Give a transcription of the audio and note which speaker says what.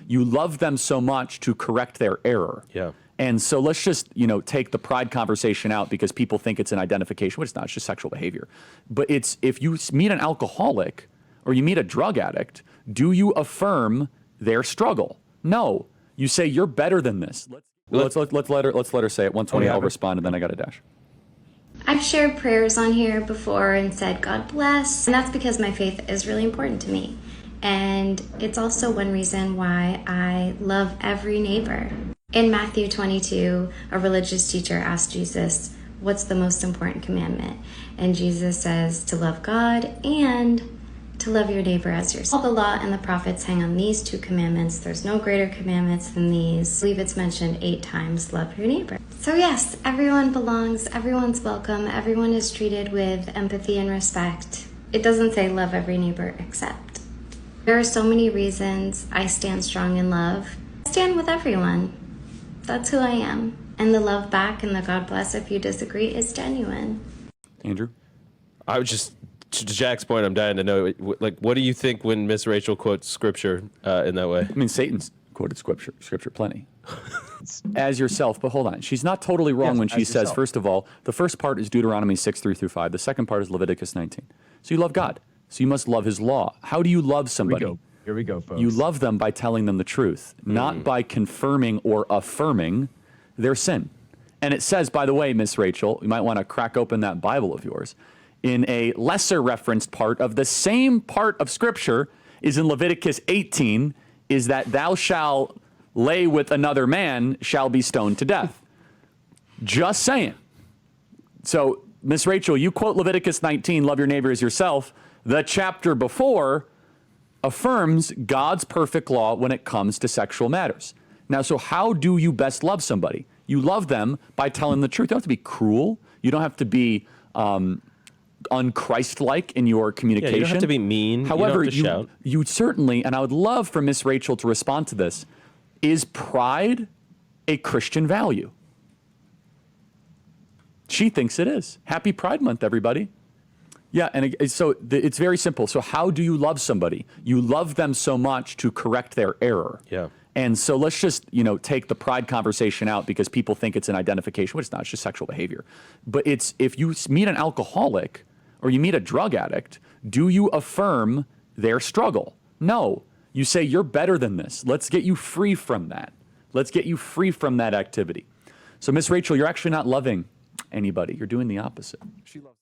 Speaker 1: You love them so much to correct their error.
Speaker 2: Yeah.
Speaker 1: And so let's just, take the pride conversation out because people think it's an identification, which it's not, it's just sexual behavior. But it's, if you meet an alcoholic or you meet a drug addict, do you affirm their struggle? No. You say, you're better than this. Let's let her say it. 120, I'll respond, and then I got to dash.
Speaker 3: I've shared prayers on here before and said, God bless. And that's because my faith is really important to me. And it's also one reason why I love every neighbor. In Matthew 22, a religious teacher asked Jesus, what's the most important commandment? And Jesus says to love God and to love your neighbor as yourself. All the law and the prophets hang on these two commandments. There's no greater commandments than these. I believe it's mentioned 8 times, love your neighbor. So yes, everyone belongs, everyone's welcome, everyone is treated with empathy and respect. It doesn't say love every neighbor except. There are so many reasons I stand strong in love. I stand with everyone. That's who I am. And the love back and the God bless if you disagree is genuine.
Speaker 1: Andrew?
Speaker 2: I would just, to Jack's point, I'm dying to know, what do you think when Miss Rachel quotes scripture in that way?
Speaker 1: I mean, Satan's quoted scripture plenty. As yourself, but hold on. She's not totally wrong when she says, first of all, the first part is Deuteronomy 6:3-5. The second part is Leviticus 19. So you love God. So you must love his law. How do you love somebody?
Speaker 4: Here we go, folks.
Speaker 1: You love them by telling them the truth, not by confirming or affirming their sin. And it says, by the way, Miss Rachel, you might want to crack open that Bible of yours. In a lesser referenced part of the same part of Scripture is in Leviticus 18, is that thou shalt lay with another man shall be stoned to death. Just saying. So, Miss Rachel, you quote Leviticus 19, love your neighbor as yourself. The chapter before affirms God's perfect law when it comes to sexual matters. Now, so how do you best love somebody? You love them by telling the truth. You don't have to be cruel. You don't have to be unchristlike in your communication.
Speaker 2: Yeah, you don't have to be mean.
Speaker 1: However,
Speaker 2: you don't have to shout.
Speaker 1: You certainly, and I would love for Miss Rachel to respond to this, is pride a Christian value? She thinks it is. Happy Pride Month, everybody. Yeah, and so it's very simple. So how do you love somebody? You love them so much to correct their error.
Speaker 2: Yeah.
Speaker 1: And so let's just, take the pride conversation out because people think it's an identification, which it's not, it's just sexual behavior. But it's, if you meet an alcoholic or you meet a drug addict, do you affirm their struggle? No. You say, you're better than this. Let's get you free from that. Let's get you free from that activity. So Miss Rachel, you're actually not loving anybody. You're doing the opposite. She loves